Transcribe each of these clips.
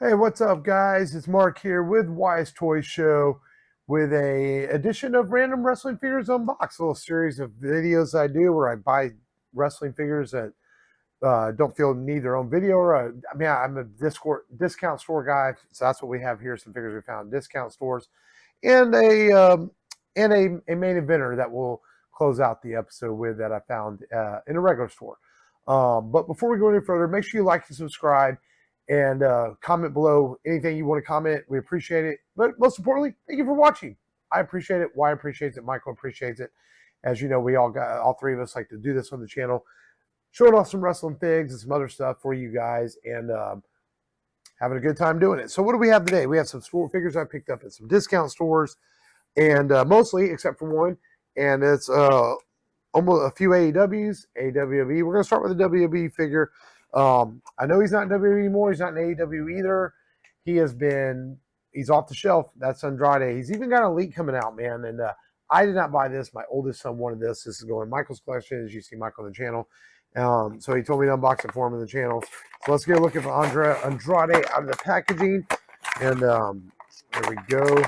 Hey, what's up, guys? It's Mark here with Wise Toy Show with a edition of Random Wrestling Figures Unbox, a little series of videos I do where I buy wrestling figures that don't feel need their own video. I'm a discount store guy, so that's what we have here. Some figures we found in discount stores, and a main eventer that we'll close out the episode with that I found in a regular store. But before we go any further, make sure you like and subscribe and comment below anything you want to comment. We appreciate it. But most importantly, thank you for watching. I appreciate it. Wyatt appreciates it. Michael appreciates it. As you know, we all three of us like to do this on the channel, showing off some wrestling figs and some other stuff for you guys, and having a good time doing it. So what do we have today? We have some store figures I picked up at some discount stores, and mostly, except for one, and it's almost a few AEWs, AWE. We're going to start with the WWE figure. I know he's not in WWE anymore. He's not in AEW either. He's off the shelf. That's Andrade. He's even got a leak coming out, man. And I did not buy this. My oldest son wanted this. This is going in Michael's collection, as you see Michael on the channel. So he told me to unbox it for him in the channel. So let's get looking for Andrade out of the packaging. And there we go.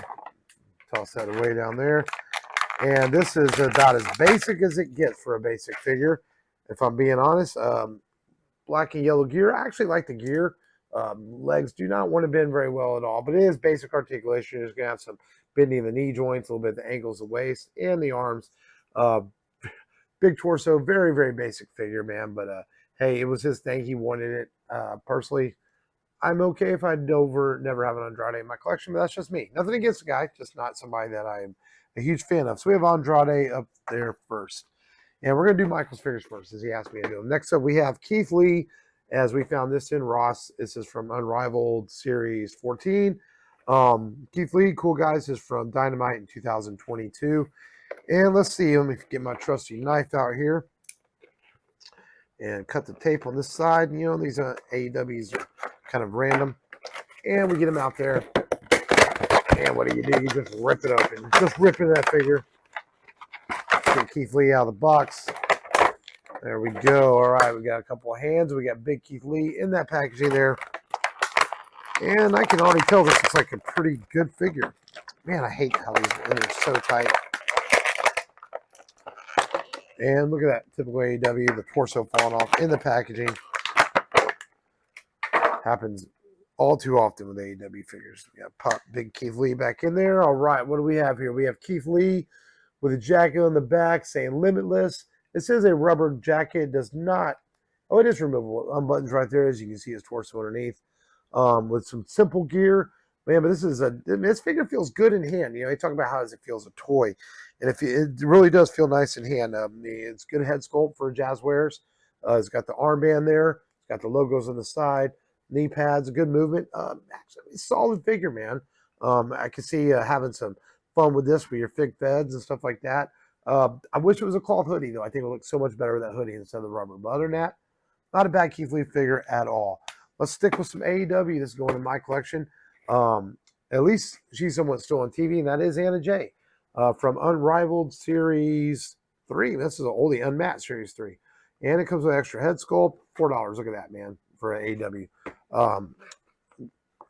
Toss that away down there. And this is about as basic as it gets for a basic figure, if I'm being honest. Black and yellow gear. I actually like the gear. Legs do not want to bend very well at all, but it is basic articulation. You're going to have some bending in the knee joints, a little bit of the ankles, the waist, and the arms. Big torso, very, very basic figure, man. But hey, it was his thing. He wanted it. Personally, I'm okay if I never have an Andrade in my collection, but that's just me. Nothing against the guy, just not somebody that I am a huge fan of. So we have Andrade up there first. And we're going to do Michael's figures first, as he asked me to do them. Next up, we have Keith Lee, as we found this in Ross. This is from Unrivaled Series 14. Keith Lee, cool guys, is from Dynamite in 2022. And let's see, let me get my trusty knife out here and cut the tape on this side. You know, these AEWs are kind of random. And we get them out there. And what do? You just rip it open. Just rip into that figure. Get Keith Lee out of the box. There we go. All right, we got a couple of hands. We got big Keith Lee in that packaging there. And I can already tell this is like a pretty good figure. Man, I hate how these are so tight. And look at that. Typical AEW, the torso falling off in the packaging. Happens all too often with AEW figures. We got pop big Keith Lee back in there. All right, what do we have here? We have Keith Lee with a jacket on the back saying Limitless. This is a rubber jacket. It does not. Oh, it is removable. Unbuttons right there, as you can see his torso underneath. With some simple gear. Man, but this figure feels good in hand. You know, they talk about how it feels a toy. And it really does feel nice in hand. It's good head sculpt for Jazz wears. It's got the armband there. It's got the logos on the side. Knee pads, a good movement. Actually, solid figure, man. I can see having some fun with this for your fig feds and stuff like that. I wish it was a cloth hoodie, though. I think it would look so much better with that hoodie instead of the rubber. But other than that, not a bad Keith Lee figure at all. Let's stick with some AEW. This is going in my collection. At least she's somewhat still on TV, and that is Anna Jay from Unrivaled Series 3. This is an oldie, Unmatched Series 3. And it comes with extra head sculpt, $4. Look at that, man, for AEW. I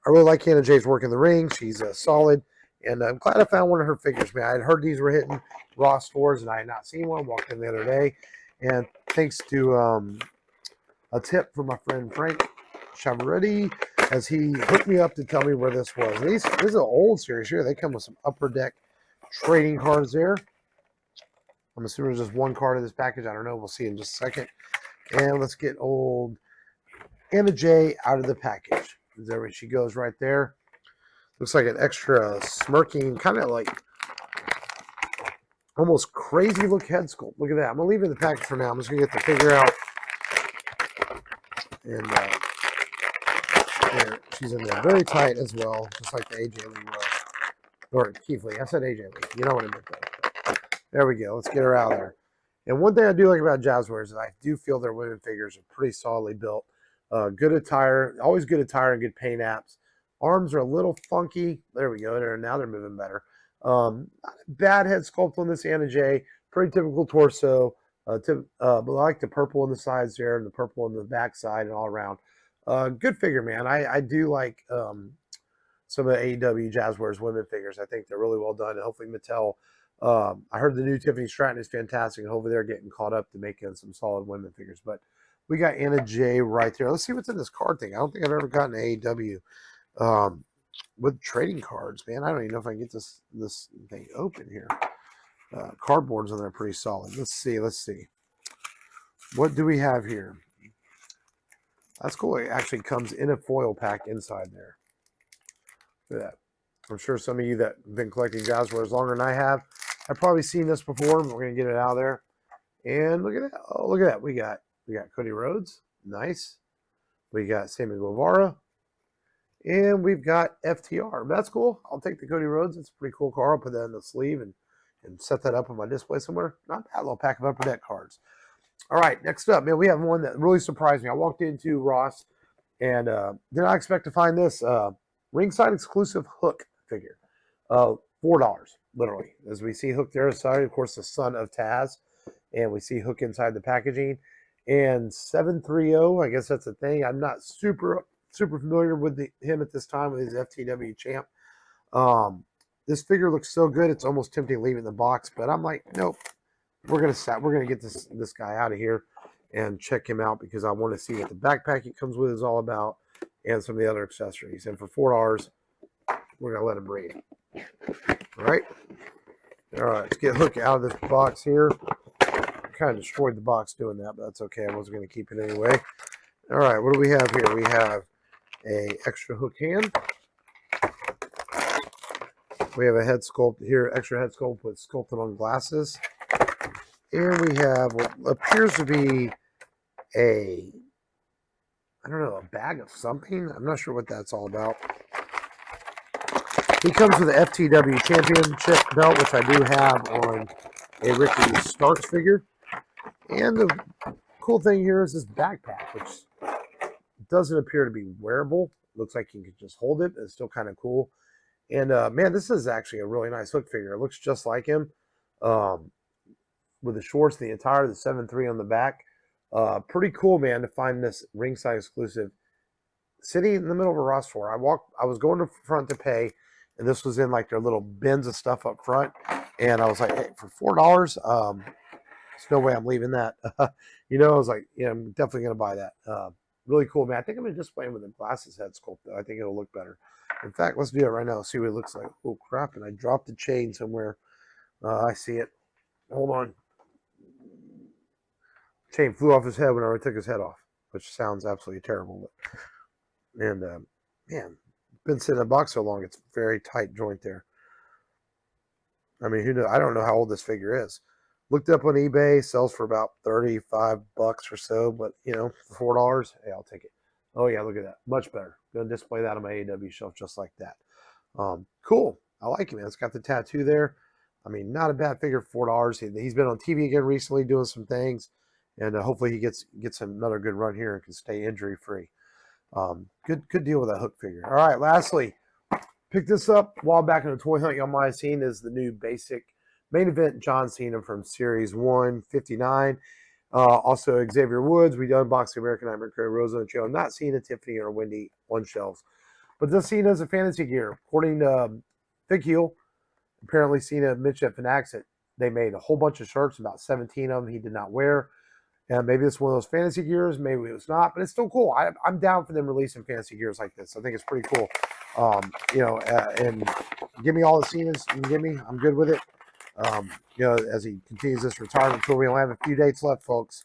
really like Anna Jay's work in the ring. She's solid. And I'm glad I found one of her figures, man. I had heard these were hitting Raw stores, and I had not seen one. Walked in the other day. And thanks to a tip from my friend Frank Chavaretti, as he hooked me up to tell me where this was. This is an old series here. They come with some Upper Deck trading cards there. I'm assuming there's just one card in this package. I don't know. We'll see in just a second. And let's get old Anna Jay out of the package. There she goes right there. Looks like an extra smirking, kind of like almost crazy look head sculpt. Look at that. I'm going to leave it in the package for now. I'm just going to get the figure out. And there, she's in there very tight as well, just like the AJ Lee was. Or Keith Lee. I said AJ Lee. You know what I meant, though. There we go. Let's get her out of there. And one thing I do like about Jazzwares is I do feel their women figures are pretty solidly built. Good attire. Always good attire and good paint apps. Arms are a little funky. There we go. Now they're moving better. Not a bad head sculpt on this Anna Jay. Pretty typical torso. But I like the purple on the sides there and the purple on the back side and all around. Good figure, man. I do like some of the AEW Jazzwares women figures. I think they're really well done. And hopefully Mattel. I heard the new Tiffany Stratton is fantastic. And hopefully they're getting caught up to making some solid women figures. But we got Anna J right there. Let's see what's in this card thing. I don't think I've ever gotten an AEW with trading cards, man. I don't even know if I can get this thing open here. Cardboards on there pretty solid. Let's see. What do we have here? That's cool. It actually comes in a foil pack inside there. Look at that. I'm sure some of you that have been collecting Jazzwares longer than I have probably seen this before. But we're gonna get it out of there. And look at that. Oh, look at that. We got Cody Rhodes. Nice. We got Sammy Guevara. And we've got FTR. That's cool. I'll take the Cody Rhodes. It's a pretty cool card. I'll put that in the sleeve and set that up on my display somewhere. Not a bad little pack of Upper Deck cards. All right, next up, man, we have one that really surprised me. I walked into Ross and did not expect to find this ringside exclusive Hook figure. $4, literally. As we see Hook there aside, of course, the son of Taz. And we see Hook inside the packaging. And 730, I guess that's a thing. I'm not super familiar with him at this time with his FTW champ. This figure looks so good, it's almost tempting to leave it in the box, but I'm like, nope. We're gonna get this guy out of here and check him out because I want to see what the backpack it comes with is all about and some of the other accessories. And for $4, we're gonna let him breathe. All right, let's get Hook out of this box here. I kind of destroyed the box doing that, but that's okay. I wasn't gonna keep it anyway. All right, what do we have here? We have a extra Hook hand. We have a head sculpt here, extra head sculpt with sculpted on glasses. And we have what appears to be a bag of something. I'm not sure what that's all about. He comes with the FTW Championship belt, which I do have on a Ricky Starks figure. And the cool thing here is this backpack, which doesn't appear to be wearable. Looks like you can just hold it. It's still kind of cool. And, man, this is actually a really nice Hook figure. It looks just like him. With the shorts, the attire, the 7.3 on the back. Pretty cool, man, to find this ringside exclusive sitting in the middle of a Ross store. I was going to front to pay, and this was in like their little bins of stuff up front. And I was like, hey, for $4, there's no way I'm leaving that. I was like, yeah, I'm definitely going to buy that. Really cool, man. I think I'm going to display him with a glasses head sculpt, though. I think it'll look better. In fact, let's do it right now. See what it looks like. Oh, crap. And I dropped the chain somewhere. I see it. Hold on. Chain flew off his head whenever I took his head off, which sounds absolutely terrible. And, man, been sitting in a box so long, it's a very tight joint there. I mean, who knows? I don't know how old this figure is. Looked up on eBay, sells for about $35 or so, but, for $4, hey, I'll take it. Oh, yeah, look at that. Much better. Going to display that on my AEW shelf just like that. Cool. I like it, man. It's got the tattoo there. I mean, not a bad figure for $4. He's been on TV again recently doing some things, and hopefully he gets another good run here and can stay injury-free. Good deal with that Hook figure. All right, lastly, picked this up a while back in the toy hunt. Y'all might have seen is the new basic main event John Cena from Series 159. Also, Xavier Woods. We unboxed the American Nightmare Craig Rose on the channel. Not Cena, Tiffany, or Wendy on shelves. But this Cena is a fantasy gear. According to Big Heel, apparently Cena mentioned at Fanatics that they made a whole bunch of shirts, about 17 of them he did not wear. And maybe it's one of those fantasy gears. Maybe it was not, but it's still cool. I'm down for them releasing fantasy gears like this. I think it's pretty cool. And give me all the Cenas you can give me. I'm good with it. As he continues this retirement tour, we only have a few dates left, folks.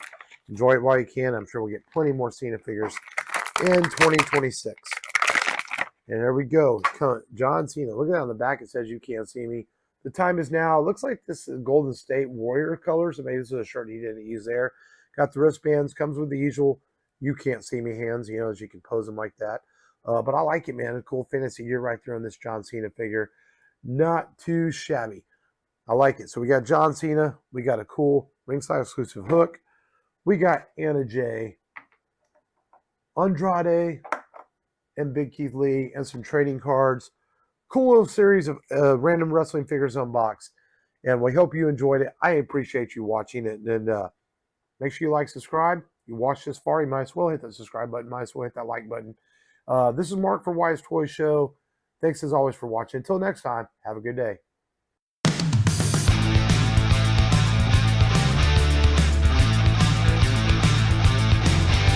Enjoy it while you can. I'm sure we'll get plenty more Cena figures in 2026. And there we go. John Cena. Look at that on the back. It says, "You can't see me." The time is now. It looks like this is Golden State Warrior colors. So maybe this is a shirt he didn't use there. Got the wristbands. Comes with the usual "you can't see me" hands, as you can pose them like that. But I like it, man. A cool fantasy gear right there on this John Cena figure. Not too shabby. I like it. So we got John Cena. We got a cool ringside exclusive Hook. We got Anna J, Andrade, and Big Keith Lee, and some trading cards. Cool little series of random wrestling figures unboxed. And we hope you enjoyed it. I appreciate you watching it. And make sure you like, subscribe. you watched this far, you might as well hit that subscribe button, might as well hit that like button. This is Mark for Wise Toy Show. Thanks as always for watching. Until next time, have a good day.